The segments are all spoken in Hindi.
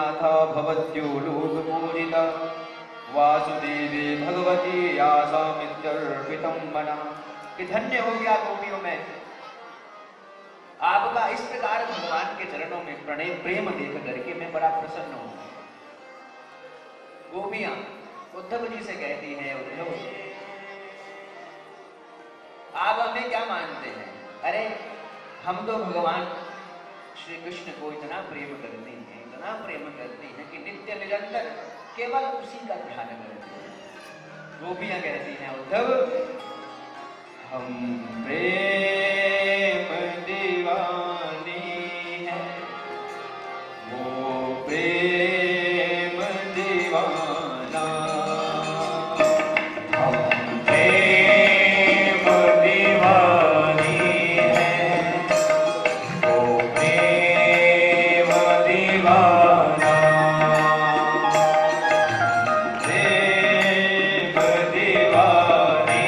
नाथा भवत्यो लोकपूजिता वासुदेवे भगवती आसामित्यर्पितं मना। कि धन्य हो गया गोपियों में आपका इस प्रकार भगवान के चरणों में प्रणय प्रेम देख करके मैं बड़ा प्रसन्न हूं। गोपियां उद्धव जी से कहती हैं, उद्धव आप हमें क्या मानते हैं? अरे हम तो भगवान श्री कृष्ण को इतना प्रेम करते हैं, इतना प्रेम करते हैं कि नित्य निरंतर केवल उसी का ध्यान करते हैं। गोपियां कहती हैं, उद्धव हम प्रेम दीवानी हैं, वो प्रेम दीवाना। हम प्रेम दीवानी हैं, वो प्रेम दीवाना। प्रेम दीवानी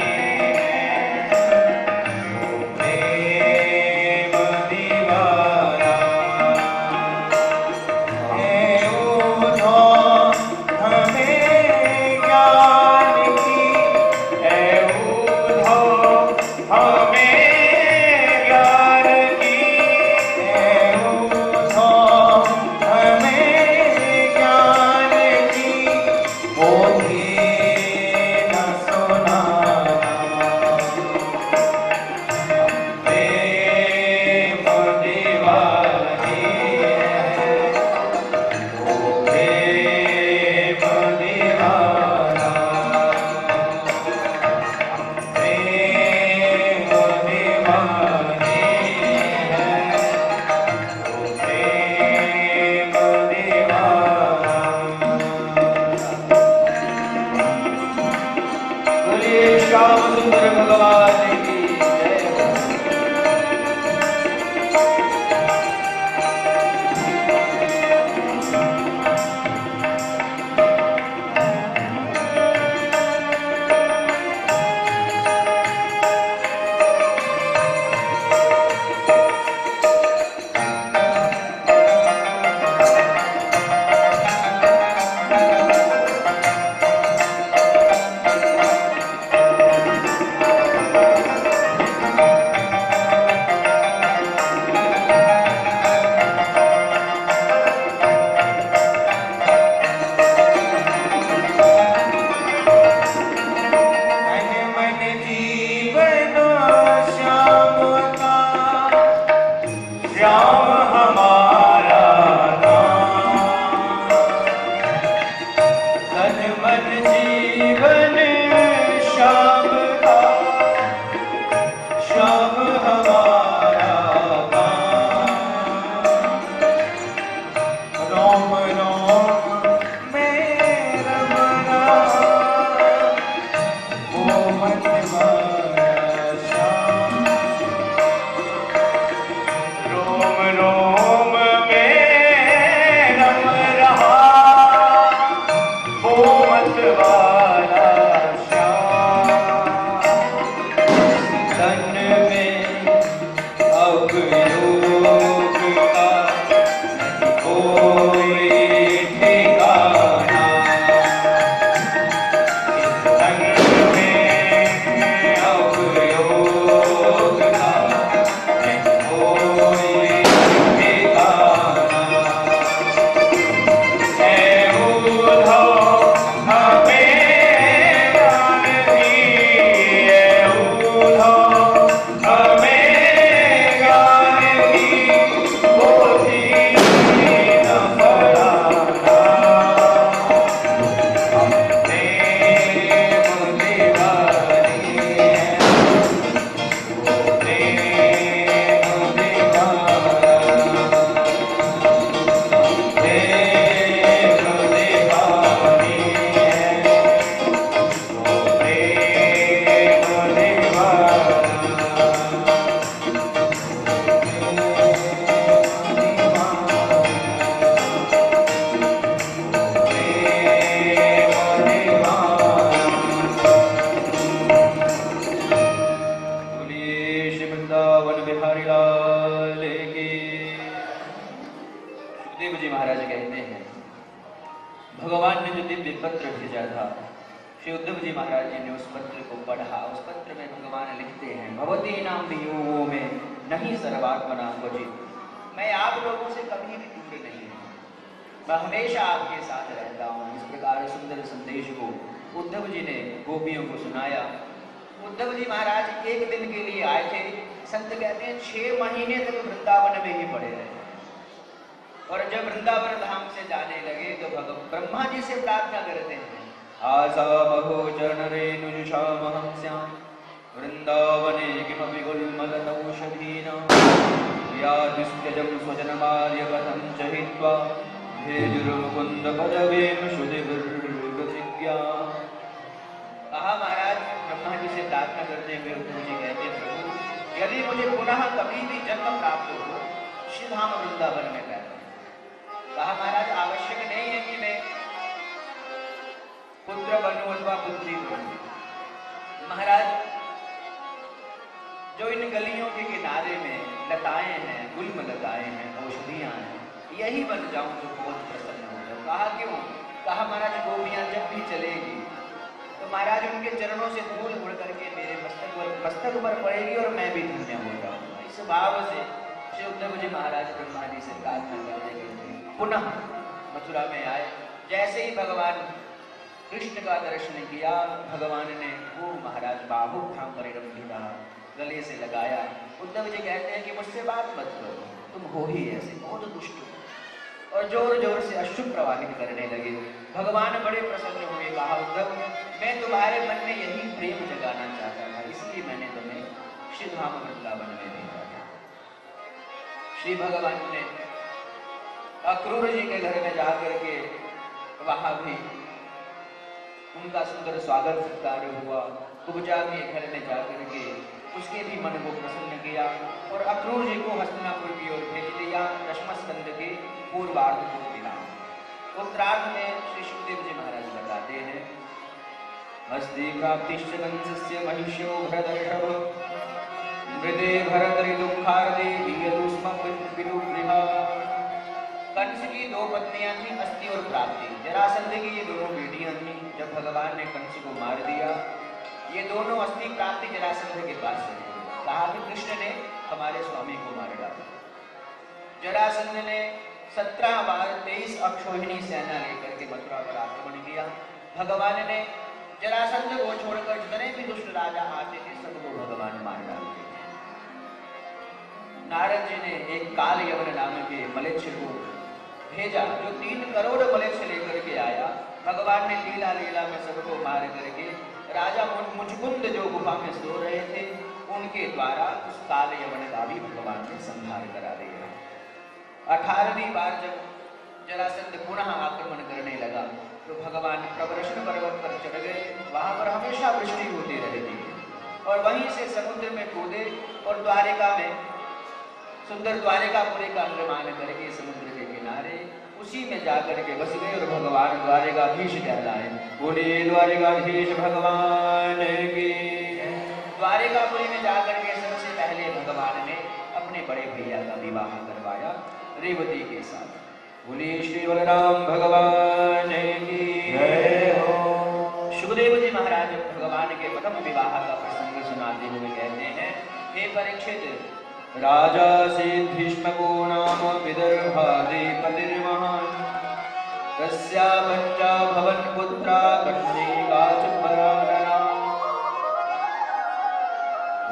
सुखदेव जी महाराज कहते हैं, भगवान ने जो दिव्य पत्र भेजा था, श्री उद्धव जी महाराज जी ने उस पत्र को पढ़ा। उस पत्र में भगवान लिखते हैं, भवती नाम वियोगो में नहीं सर्वात्मना क्वचित, मैं आप लोगों से कभी भी दूर नहीं हूँ, मैं हमेशा आपके साथ रहता हूँ। इस प्रकार सुंदर संदेश को उद्धव जी ने गोपियों को सुनाया। उद्धव जी महाराज एक दिन के लिए आए थे। संत कहते हैं 6 महीने तक वृंदावन में ही पड़े रहे। और जब वृंदावन धाम से जाने लगे तो भगवान ब्रह्मा जी से प्रार्थना करते हैं, आसा महो चरण रेणुषामहं स्याम वृंदावने किमपि गुल्मलतौषधीनां यादुस्त्यजं स्वजनमार्यपथं च हित्वा भेजुर्मुकुन्द पदवीं श्रुतिभिर्गतिज्ञा। कहा महाराज ब्रह्मा जी से प्रार्थना करते हुए उद्धव जी कहते हैं, प्रभु यदि मुझे पुनः कभी भी जन्म प्राप्त हो श्री धाम वृंदावन में पैदा। कहा महाराज आवश्यक नहीं है कि मैं पुत्र बनूं अथवा पुत्री बनूं। महाराज जो इन गलियों के किनारे में लताएं हैं, गुल्म लताएं हैं, औषधियां हैं, यही बन जाऊं तो बहुत प्रसन्न हो जाऊं। कहा क्यों? कहा महाराज गोपियां जब भी चलेगी तो महाराज उनके चरणों से धूल उड़ करके मेरे मस्तक पर पड़ेगी और मैं भी धन्य हो जाऊंगा। इस भाव से श्री उद्धव जी महाराज ब्रह्मा जी से प्रार्थना करने के लिए पुनः मथुरा में आए। जैसे ही भगवान कृष्ण का दर्शन किया, भगवान ने वो महाराज बाहु थाम परिरंभिता गले से लगाया। उद्धव जी कहते हैं कि मुझसे बात मत करो, तुम हो ही ऐसे, बहुत दुष्ट हो, और जोर जोर से अश्रु प्रवाहित करने लगे। भगवान बड़े प्रसन्न हुए। कहा उद्धव मैं तुम्हारे मन में यही प्रेम जगाना चाहता था, इसलिए मैंने तुम्हें श्री धाम वृंदावन में भेजा था। श्री भगवान ने अक्रूर जी के घर में जाकर के वहां भी उनका सुंदर स्वागत सत्कार हुआ। कुब्जा के घर में जाकर के उसके भी मन को प्रसन्न किया और अक्रूर जी को हस्तिनापुर की ओर भेज दिया। दशमस्कंद के पूर्वार्ध को मिला। उत्तरार्ध में श्री सुखदेव जी महाराज बताते हैं, हस्ति प्राप्तिश्च कंसस्य महिष्यो भरदर्शभ मृदे भरतरि दुःखार्दे दीयतुस्म विदुगृहा। कंस की 2 पत्नियां थी, अस्ति और प्राप्ति। जरासंध की ये दोनों बेटियां थी। जब भगवान ने कंस को मार दिया, ये दोनों अस्ति प्राप्ति जरासंध के पास चले। कहा कि कृष्ण ने हमारे स्वामी को मार डाला। जरासंध ने 17 बार 23 अक्षोहिणी सेना लेकर के मथुरा पर आक्रमण किया। भगवान ने जरासंध को छोड़कर जितने भी दुष्ट राजा आते थे सबको भगवान मार डालते। नारद जी ने एक काल यवन नाम के मलेच्छ को भेजा, जो 3 करोड़ मलेच्छ लेकर के आया। भगवान ने लीला लीला में सबको मार करके राजा मुचकुंद जो गुफा में सो रहे थे उनके द्वारा उस काल यवन का भी भगवान ने संहार करा दिया। 18वीं बार जब जरासंध पुनः आक्रमण करने लगा तो भगवान प्रवर्षण पर्वत पर चढ़ गए। वहां पर हमेशा वृष्टि होती रहती और वहीं से समुद्र में कूदे और द्वारिका में सुंदर द्वारिकापुरी का निर्माण करके समुद्र के किनारे उसी में जाकर के बस गए और भगवान द्वारिकाधीश कहलाए। बोलिए द्वारिकाधीश भगवान की। द्वारिकापुरी में जाकर के सबसे पहले भगवान ने अपने बड़े भैया का विवाह करवाया रेवती के साथ। बोलिए श्री बलराम भगवान की जय हो। सुखदेव जी महाराज भगवान के प्रथम विवाह का प्रसंग सुनाते हुए कहते हैं, हे परीक्षित, राजा से भीष्मको नाम विदर्भाधिपतिर्महान् तस्या पंचा भवन पुत्रा कन्यका च परानना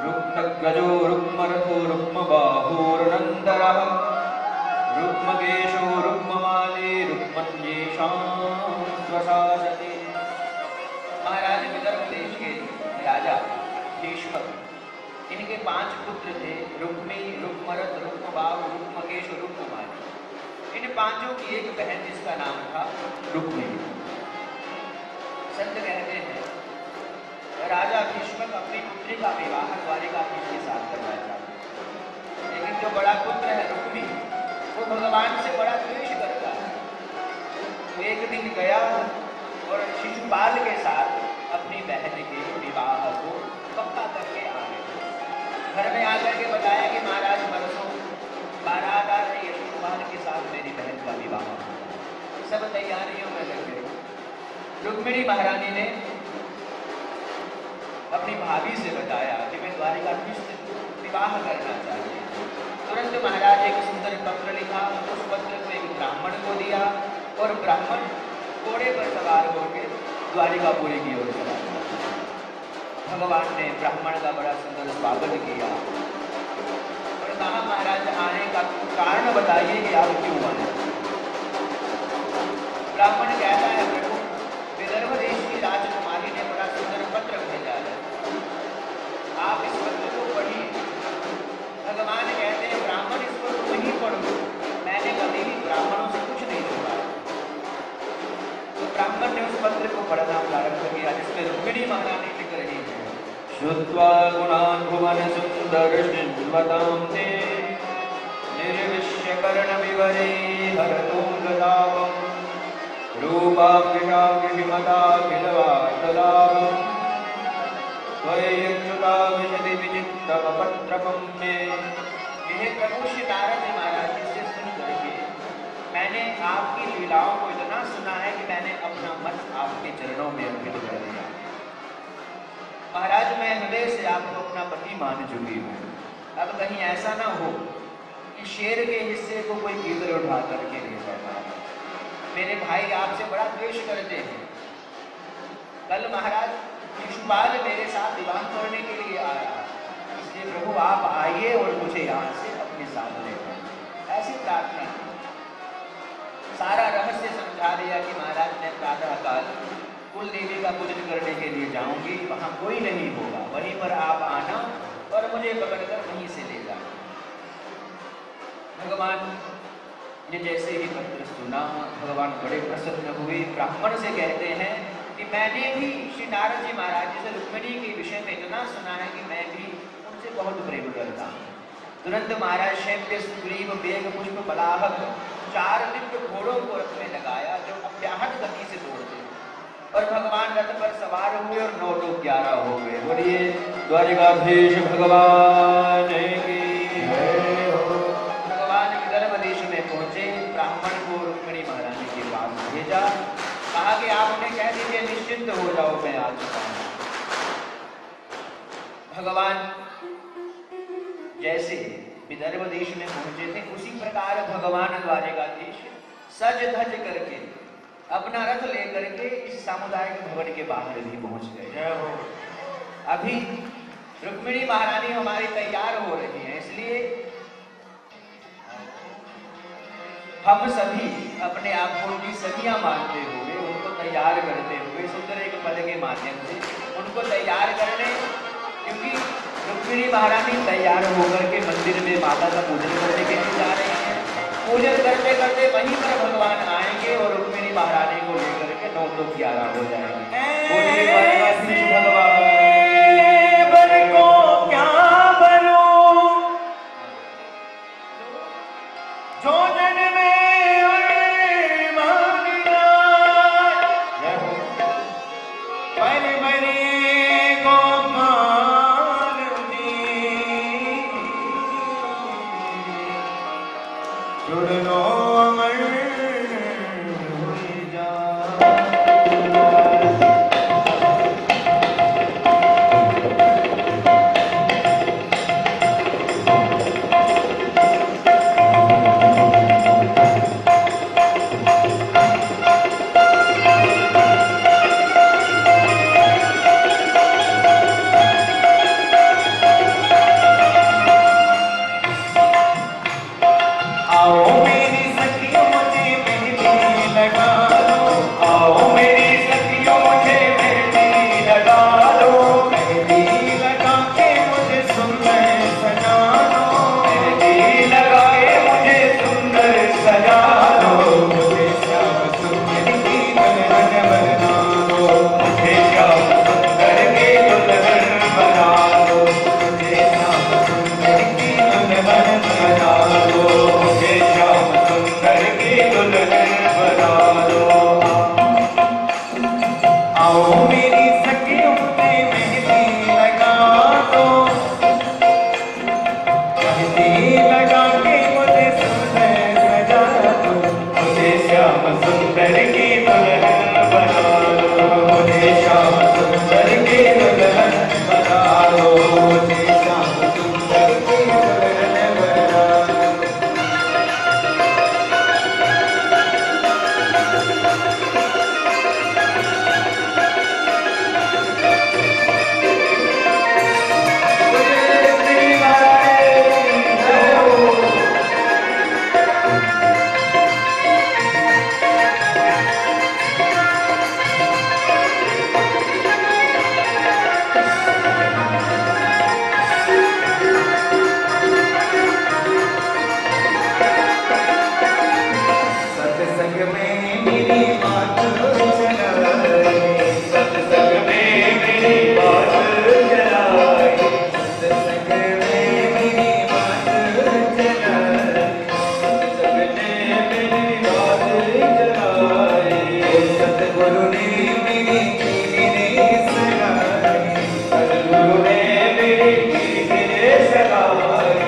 रुक्मग्रजो रुक्मरथो रुक्मबाहुरनन्तरः रुक्मकेशो रुक्ममाली रुक्मन्येषां स्वशासति। महाराज विदर्भ देश के राजा भीष्मक, इनके 5 पुत्र थे, रुक्मी, रुक्मरथ, रुक्मबाहु, रुक्मकेश और रुक्ममाली। इन 5 की एक बहन जिसका नाम था रुक्मी। संत कहते हैं राजा भीष्मक अपनी पुत्री का विवाह द्वारिकाधीश के साथ करना चाहते, लेकिन जो बड़ा पुत्र है रुक्मी वो भगवान से बड़ा द्वेष करता है। तो एक दिन गया और शिशुपाल के साथ अपनी बहन के विवाह को पक्का करके आ गया। घर में आकर के बताया कि महाराज परसों बारात आ रही है, शिशुपाल के साथ मेरी बहन का विवाह। सब तैयारियों में लगे। रुक्मिणी महारानी ने अपनी भाभी से बताया कि मैं द्वारिकाधीश से विवाह करना चाहती हूँ। तुरंत महाराज एक सुंदर पत्र लिखा, उस पत्र को एक ब्राह्मण को दिया और ब्राह्मण घोड़े पर सवार होकर द्वारिकापुरी की ओर चला गया। भगवान ने ब्राह्मण का बड़ा सुंदर स्वागत किया और कहा, महाराज आने का कारण बताइए कि आप क्यों आए। ब्राह्मण कहता है, प्रभु विदर्भ देश की राजकुमारी ने बड़ा सुंदर पत्र भेजा है, आप इस पत्र को पढ़िए। भगवान कहते हैं, ब्राह्मण इसको तुम ही पढ़ो, मैंने कभी भी ब्राह्मणों से कुछ नहीं सुना। तो ब्राह्मण ने उस पत्र को पढ़ना प्रारंभ किया, जिसमें रुक्मिणी महारानी लिख रही है, श्रुत्वा गुणान् भुवन सुंदर शिन्वतां ते निर्विश्य कर्ण विवरे हरतोललाभम् रूपाभ्यषाभ्यषिमता खिलवार्तलाभम् त्वय्यच्युता विशति विचित्तमपत्रपम् मे। यह प्रभु श्री नारद जी महाराज जी से सुन करके मैंने आपकी लीलाओं को इतना सुना है कि मैंने अपना मन आपके चरणों में अर्पित कर दिया। महाराज मैं हृदय से आपको अपना पति मान चुकी हूँ। अब कहीं ऐसा ना हो कि शेर के हिस्से को कोई गीदड़ उठा करके ले जाए। मेरे भाई आपसे बड़ा द्वेष करते हैं। कल महाराज शिशुपाल मेरे साथ विवाह करने के लिए आया, इसलिए प्रभु आप आइए और मुझे यहाँ से अपने साथ ले जाए, ऐसी प्रार्थना। सारा रहस्य समझा दिया कि महाराज मैं प्रातः काल कुल देवी का पूजन करने के लिए जाऊंगी, वहां कोई नहीं होगा, वहीं पर आप आना और मुझे पकड़कर वहीं से ले जाना। भगवान ने जैसे ही पत्र सुना, भगवान बड़े प्रसन्न हुए। ब्राह्मण से कहते हैं कि मैंने भी श्री नारद जी महाराज जी से रुक्मिणी के विषय में इतना सुना है कि मैं भी उनसे बहुत प्रेम करता हूँ। तुरंत महाराज शैव्य सुग्रीव वेग पुष्प बलाहक 4 दिव्य घोड़ों को रथ में लगाया, जो अव्याहत गति से दौड़ते और भगवान रथ पर सवार हुए और 9 तो 11 हो गए। बोलिए द्वारिकाधीश भगवान की जय हो। भगवान विदर्भ देश में पहुंचे, ब्राह्मण को रुक्मिणी महारानी के पास भेजा, कहा कि आप उन्हें कह दीजिए निश्चिंत हो जाओ, मैं आ चुका हूं। भगवान जैसे विदर्भ देश में पहुंचे थे, उसी प्रकार भगवान द्वारिकाधीश सज धज करके अपना रथ लेकर के इस सामुदायिक भवन के बाहर भी पहुंच गए। अभी रुक्मिणी महारानी हमारी तैयार हो रही है, इसलिए हम सभी अपने आप को उनकी सखियां मानते हुए, उनको तैयार करते हुए सुंदर एक पद के माध्यम से उनको तैयार करने, क्योंकि रुक्मिणी महारानी तैयार होकर के मंदिर में माता का पूजन करने के लिए जा रही है। पूजन करते करते वहीं पर भगवान आएंगे और रुक्मिणी महारानी को लेकर के 9 तो 11 हो जाएंगे। भगवान को क्या बनो जो जन में मानिया बल बरी को जुड़नो अमर हुई जा। सुंदर की दुल्हन बना लो, मुझे श्याम सुंदर की दुल्हन बना लो, मुझे श्याम सुंदर की दुल्हन बना लो। सत्संग में मेरी बात चलाए, सत्संग में मेरी बात चलाए, सत्संग में मेरी बात चलाए, सत्संग ने मेरी बात चलाए, सतगुरु ने मेरी जीवनी सगाई, सतगुरु ने मेरी जीवनी सगाई,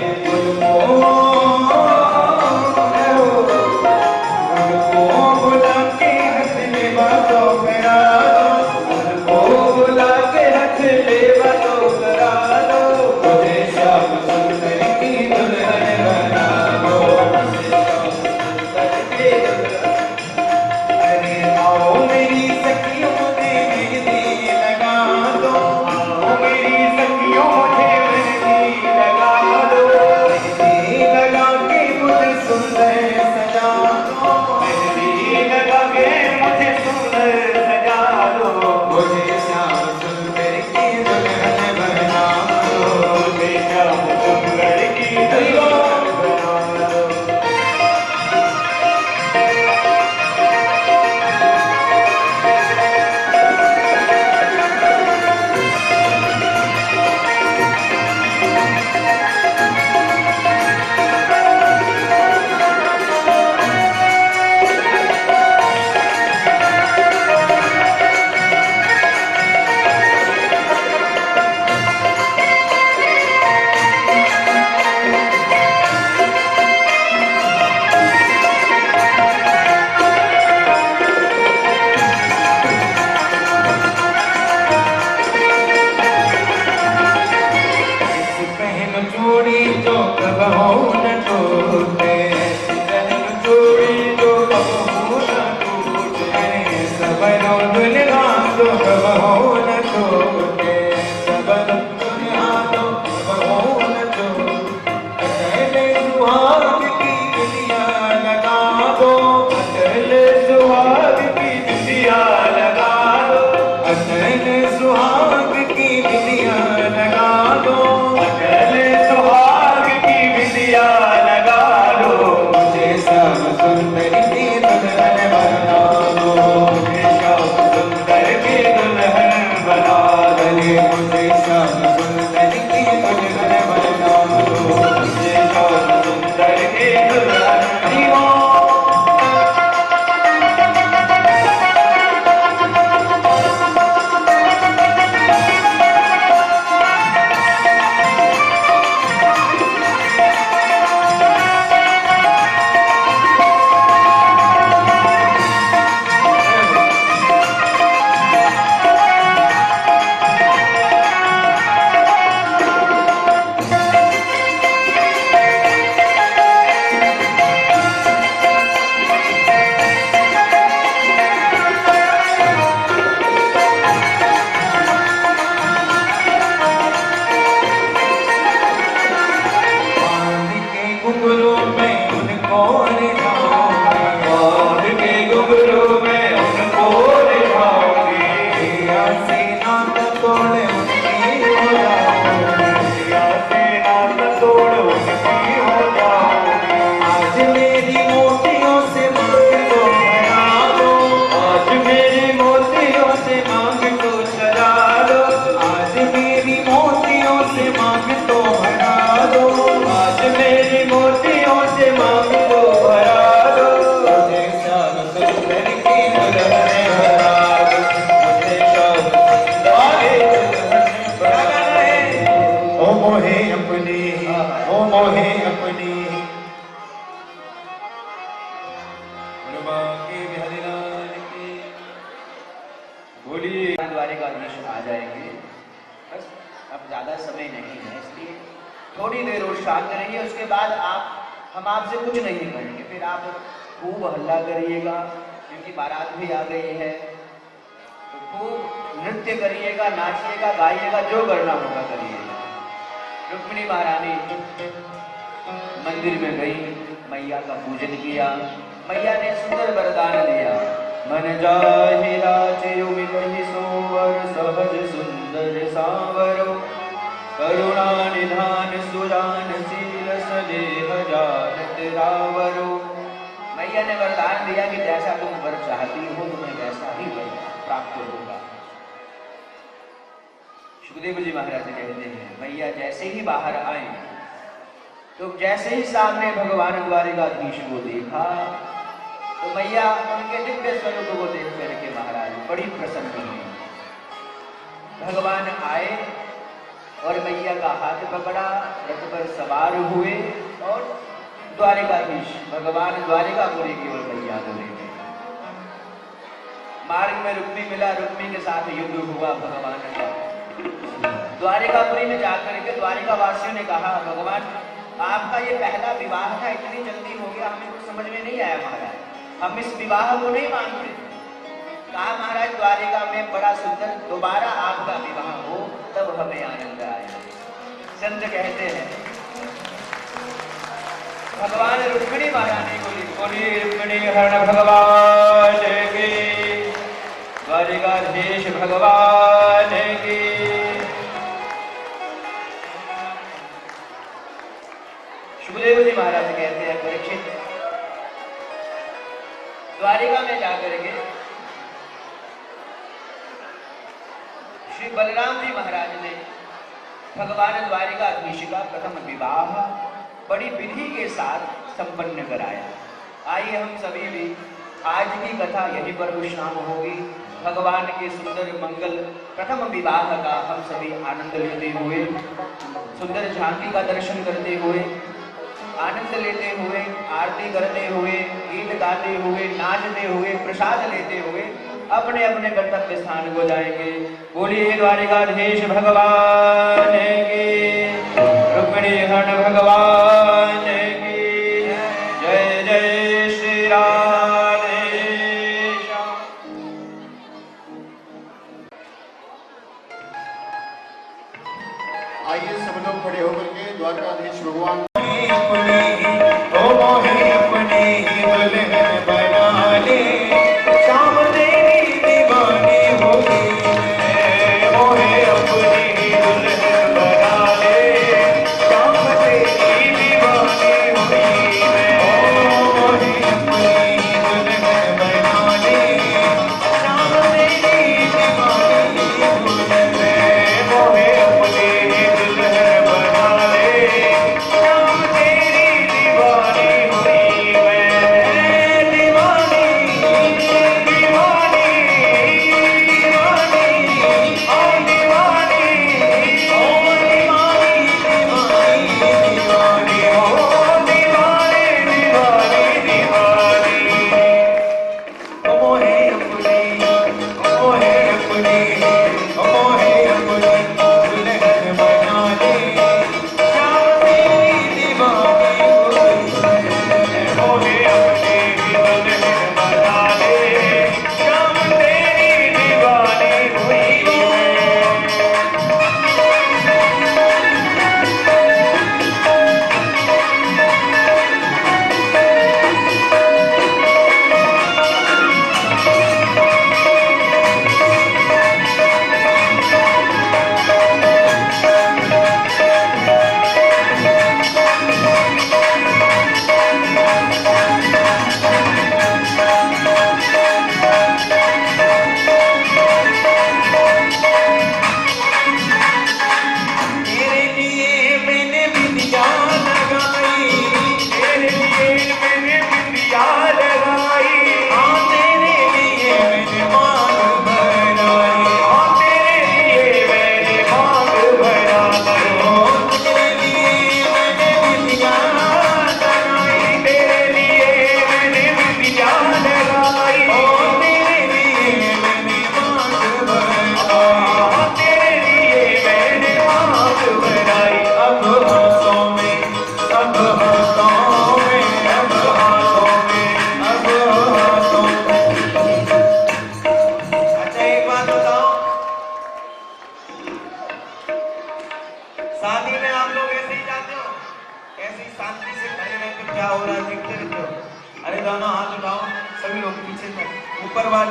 सुंदर द्वारिकाधीश आ जाएंगे। बस अब ज़्यादा समय नहीं है, इसलिए थोड़ी देर और शांत रहिए। उसके बाद हम आपसे कुछ नहीं करेंगे, फिर आप खूब हल्ला करिएगा क्योंकि बारात भी आ गई है। तो खूब नृत्य करिएगा, नाचिएगा, गाइएगा, जो करना होगा करिएगा। रुक्मिणी महारानी मंदिर में गई, मैया का पूजन किया। मैया ने सुंदर वरदान दिया। मन जाहि राचयु मिलहि सोवर, सहज सुंदर सावरो, करुणा निधान सुजान शील, सदेह जानत रावरो। मैया ने वरदान दिया कि जैसा तुम वर चाहती हो तुम्हें वैसा ही वर प्राप्त होगा। सुखदेव जी महाराज कहते हैं मैया जैसे ही बाहर आई तो जैसे ही सामने भगवान द्वारिकाधीश को देखा तो मैया उनके दिव्य स्वरूप को देख करके महाराज बड़ी प्रसन्न हुई। भगवान आए और मैया का हाथ पकड़ा, रथ पर सवार हुए और द्वारिकाधीश भगवान द्वारिकापुरी की ओर मैया को ले गए। मार्ग में रुक्मी मिला, रुक्मी के साथ युद्ध हुआ भगवान का। द्वारिकापुरी में जाकर के द्वारिका वासियों ने कहा भगवान आपका ये पहला विवाह था, इतनी जल्दी हो गया, हमें कुछ समझ में नहीं आया महाराज, हम इस विवाह को नहीं मानते। कहा महाराज द्वारिका में बड़ा सुंदर दोबारा आपका विवाह हो तब हमें आनंद आया। संत कहते हैं भगवान रुक्मिणी महारानी बोली रुक्मिणी हरण भगवान की, द्वारिकाधीश भगवान की। सुखदेव जी महाराज कहते हैं परीक्षित द्वारिका में जाकर के श्री बलराम जी महाराज ने भगवान द्वारिकाधीश का प्रथम विवाह बड़ी विधि के साथ संपन्न कराया। आइए हम सभी भी आज की कथा यहीं पर विश्राम होगी। भगवान के सुंदर मंगल प्रथम विवाह का हम सभी आनंद लेते हुए, सुंदर झांकी का दर्शन करते हुए, आनंद लेते हुए, आरती करते हुए, गीत गाते हुए, नाचते हुए, प्रसाद लेते हुए अपने अपने गंतव्य स्थान को जाएंगे। बोलिए द्वारिकाधीश भगवान की, रुक्मिणी हरण भगवान की जय जय श्री राधे श्याम। आइए सब लोग खड़े होकर के द्वारकाधीश भगवान मोहे अपने ही दुल्हन बना ले, शाम तेरी दीवानी होगी मैं। मोहे अपने ही दुल्हन बना ले, शाम तेरी दीवानी होगी मैं। मोहे अपने ही दुल्हन बना ले, शाम तेरी दीवानी होगी मैं। मोहे अपने ही दुल्हन बना ले, शाम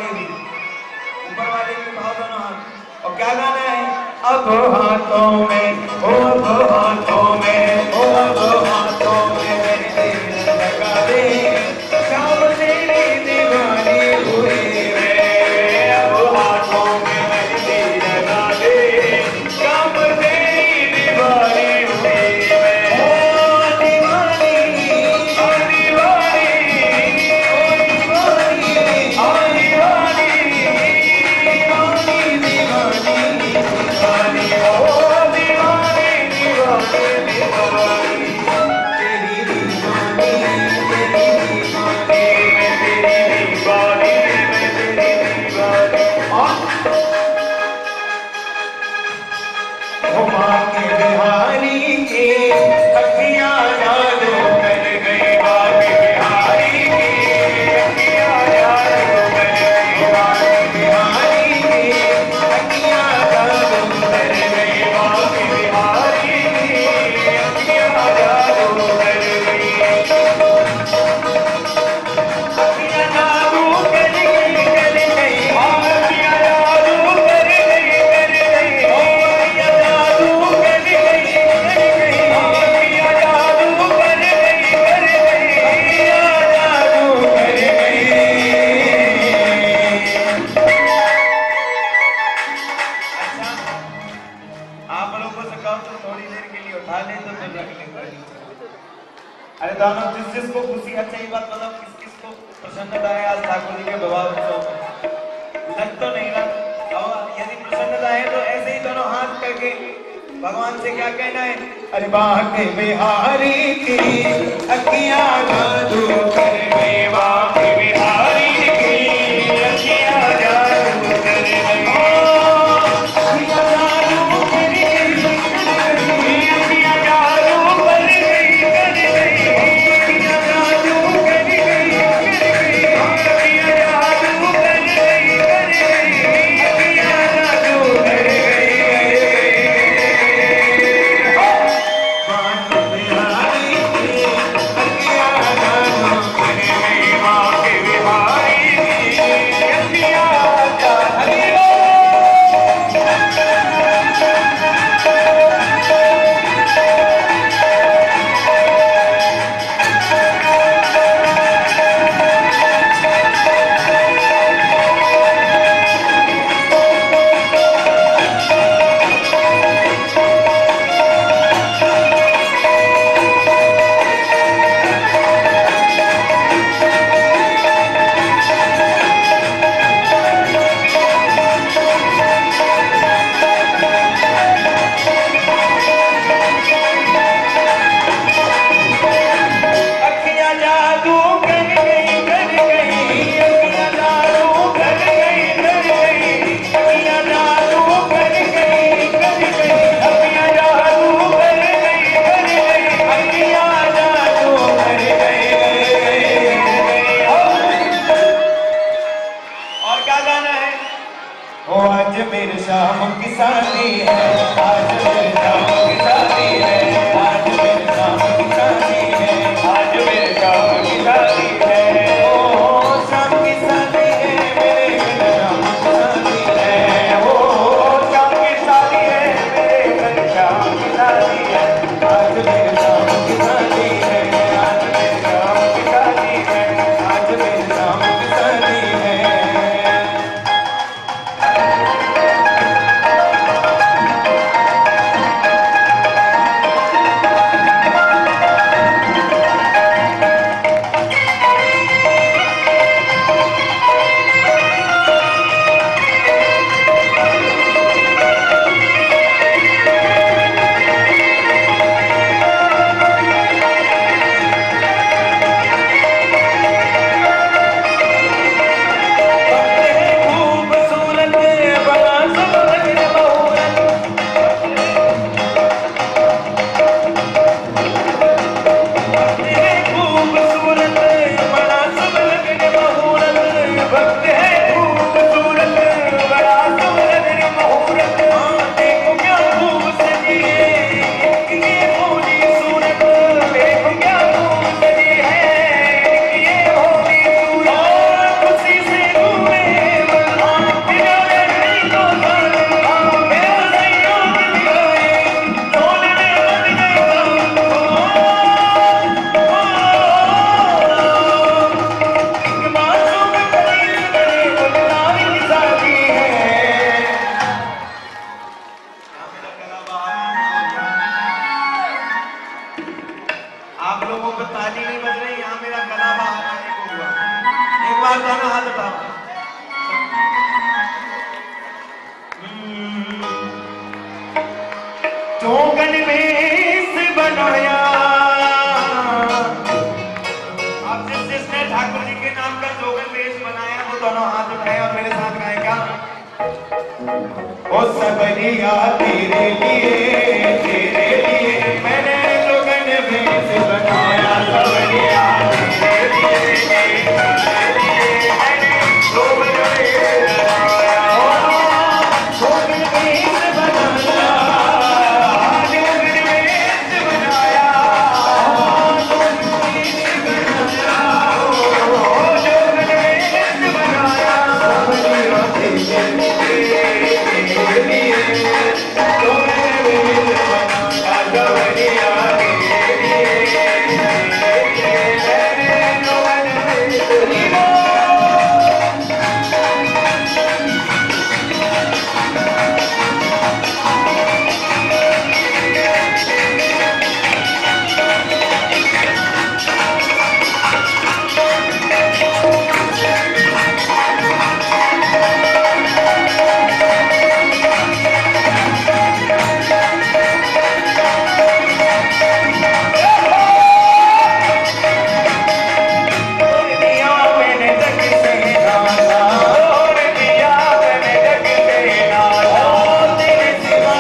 वाले भी, ऊपर वाले भी उठाओ दोनों हाथ। और क्या गाना है? अब हाथों में, ओ अब हाथों में, ओ अब हाथों में मेरे लगा दे, शाम तेरी दीवानी हुई रे। अब हाथों में मेहंदी लगा दे, शाम तेरी दीवानी हुई रे। ओ दीवानी, ओ दीवानी, ओ दीवानी, ओ दीवानी, दीवानी, दीवानी, दीवानी, ओ दीवानी, दीवानी, दीवानी, तेरी दीवानी, तेरी दीवानी, मैं तेरी दीवानी, मैं तेरी दीवानी। ओ माँ के बिहारी की अखियाँ जादू कर गई, माँ के बिहारी की अखियाँ जादू कर गई, माँ के बिहारी की अखियाँ जादू कर गई, माँ के बिहारी की अखियाँ जादू कर गई, अखियाँ जादू कर गई, कर गई, अखियाँ जादू कर गई, कर गई, अखियाँ जादू कर गई, कर गई, अखियाँ जादू कर गई, कर गई, अखियाँ जादू कर गई। अच्छा, आप लोगों से कहूँ तो थोड़ी देर के लिए उठा ले तो रख ले। अरे दोनों जिस जिसको खुशी, अच्छा ये बात बताओ किस किस को प्रसन्नता है आज ठाकुर जी के विवाह उत्सव में? लग तो नहीं रहा। अब यदि प्रसन्नता है तो ऐसे ही दोनों हाथ करके भगवान से क्या कहना है? अरे बाह के बिहारी की अखियाँ जादू कर गई, बाह के बिहारी की अखियाँ जादू कर गई, अखियाँ जादू कर गई, अखियाँ जादू कर गई, कर गई, अखियाँ जादू कर गई, कर गई, अखियाँ जादू कर गई, कर गई, अखियाँ जादू कर गई। माँ के बिहारी की अखियाँ जादू कर गई, माँ के बिहारी की अखियाँ जादू। अखियाँ जादू कर गई, कर गई, अखियाँ जादू कर गई, कर गई, अखियाँ जादू कर गई, कर गई, अखियाँ जादू कर गई, कर गई, अखियाँ जादू कर गई। और क्या गाना है? ओ आज मेरे शाम की शादी है, आज मेरे शाम की शादी है, आज मेरे शाम की शादी है, आज मेरे शाम की शादी है, ओ शाम की शादी है, मेरे शाम की शादी है, ओ शाम की शादी है, मेरे शाम की शादी है, आज मेरे शाम की शादी है, आज मेरे शाम की शादी है, आज मेरे शाम की शादी है। गणवेश बनाया। अब जिसने ठाकुर जी के नाम का जो गणवेश बनाया वो दोनों हाथ उठाए और मेरे साथ गाएगा। ओ सबरिया तेरे लिए मैंने जो गणवेश बनाया। सबरिया तेरे लिए मैंने जो गणवेश बनाया। जो गणवेश बनाया, जो गणवेश बनाया, जो गणवेश बनाया, जो गणवेश बनाया। सबरिया तेरे लिए जो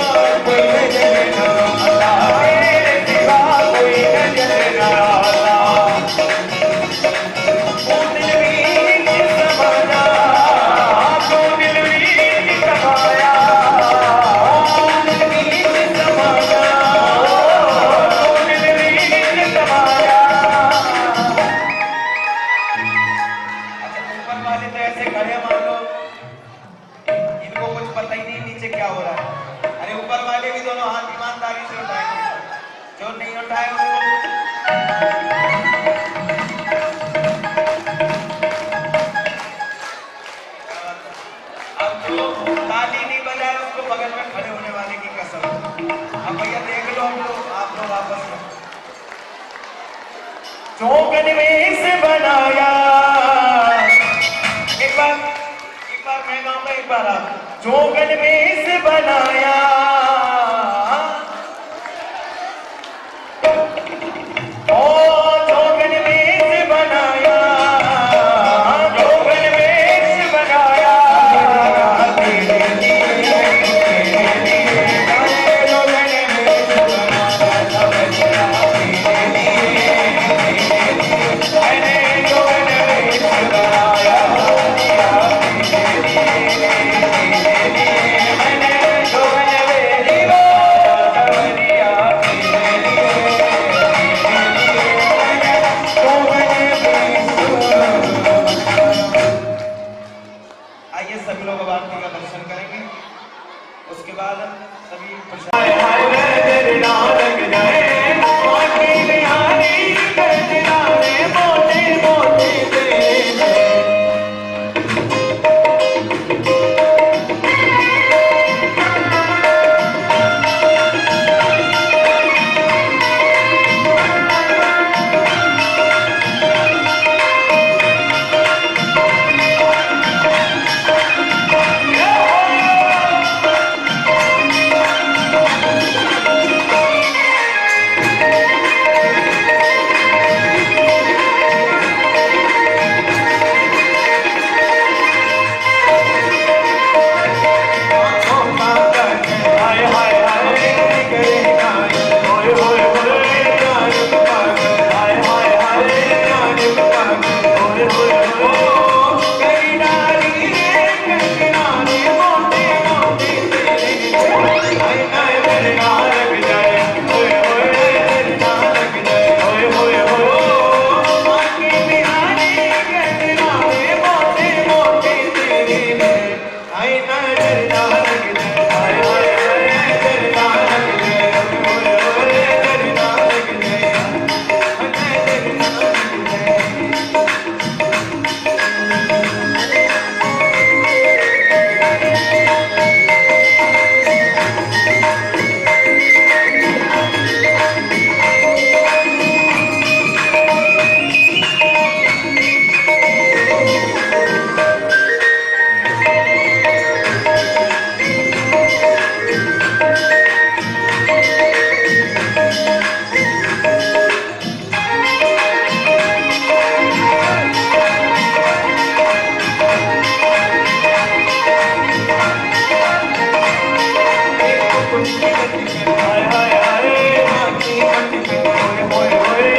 गणवेश बनाया। सबरिया जो गणवेश बनाया। एक बार मैं गाऊंगा, एक बार आप। जो गणवेश बनाया, ओ जो गणवेश बनाया, जो गणवेश बनाया। तेरे लिए जो गणवेश बनाया। सबरिया तेरे लिए मैंने जो गणवेश बनाया। मैंने जो गणवेश बनाया। आइए सभी लोग अब आरती का दर्शन करेंगे। उसके बाद सभी हाय हाय हाय नाची नाची होए होए होए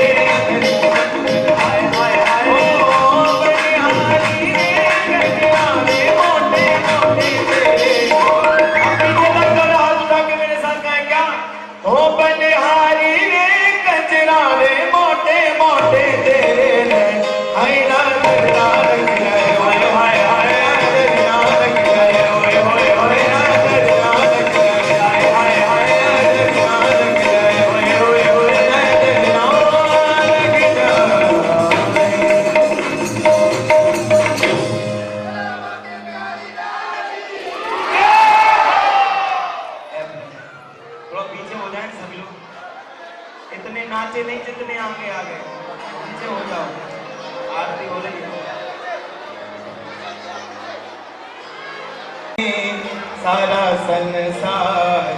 हाय हाय हाय ओ बनिहारी गजराने मोटे मोटे तेरे पीछे तक कर हाथ उठा के मेरे साथ गाएं क्या ओ बनिहारी गजराने मोटे मोटे तेरे हाय ना गजरा लग जाए हाय हाय हाय गजरा लग जाए होए होए होए ना गजरा लग जाए हाय हाय हाय गजरा लग जाए होए होए होए ना गजरा लग जाए थोड़ा पीछे हो जाए सभी लोग इतने नाचे नहीं जितने आगे आ गए पीछे हो जाओ आरती हो रही है सारा संसार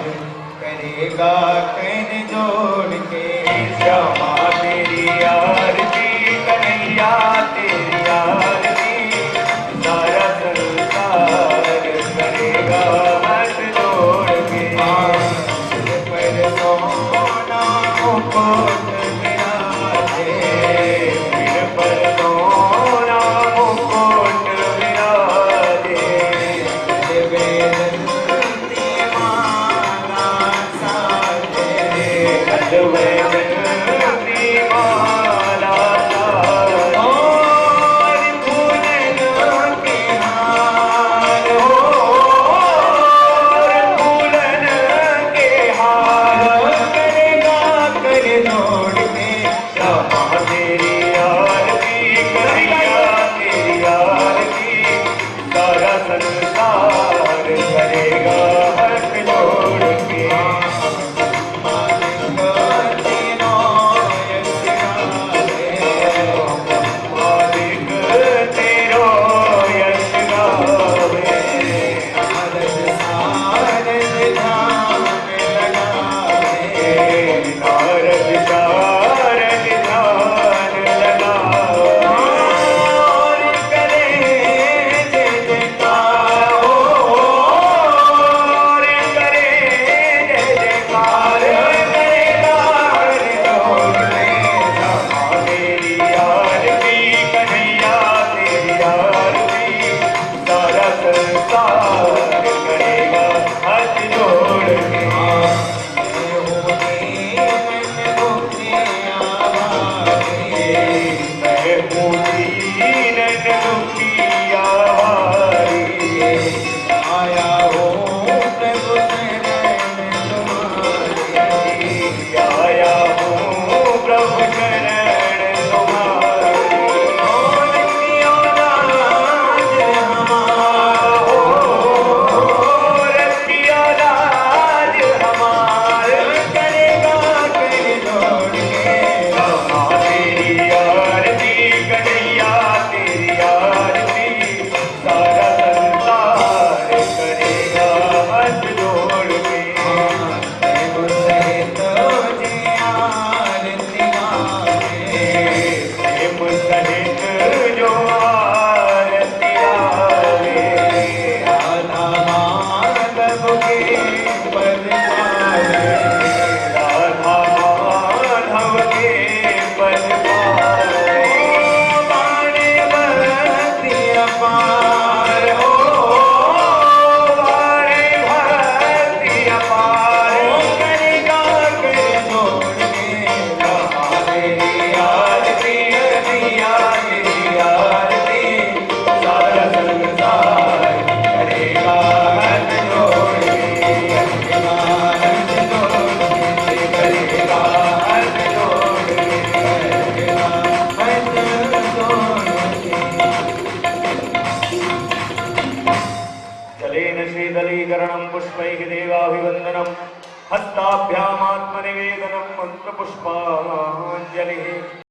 करेगा कर जोड़ के श्यामा तेरी आरती कन्हैया तेरी आरती सारा संसार करेगा हाथ जोड़ के पर सोना मुकुट विराजे फिर पर सोना मुकुट विराजे वेदंती माला साजे वेदंती माला साजे और फूलन के हार हो फूलन के हार करेगा कर जोड़ के श्यामा तेरी आरती कन्हैया तेरी आरती सारा संसार करेगा हाथ जोड़ के मालिक तेरो यश गावे सारद ध्यान लगावे नारद शारद ध्यान लगावे और करे जय जयकार और करे जय जयकार करेगा हर जोड़ में श्यामा तेरी आरती कन्हैया तेरी आरती सारा संसार करेगा हाथ जोड़ के मैं दीन दुखी आवारी आया हो प्रभु शरण तुम्हारी आया हूँ प्रभु शरण तुम्हारी रखियो लाज हमारा रखियो लाज हमारा करेगा कर जोड़ के श्यामा तेरी आरती कन्हैया तेरी आरती सारा संसार करेगा हाथ जोड़ के सहित जी आरती प्रेम सहित जो आरती गावे राधा माधव के पद पावे राधा माधव के पद पावे बाणे भक्ति अपार हो बाणे भक्ति अपार करेगा कर जोड़ के श्यामा तेरी आरती कन्हैया तेरी आरती सारा संसार करेगा हाथ जोड़ के करेगा हाथ जोड़ के करेगा हाथ जोड़ के करेगा हाथ जोड़ के जलेन शीतलीकरणं पुष्पैः देवाभिवन्दनं हस्ताभ्यामात्मनिवेदनं मन्त्रपुष्पाञ्जलिः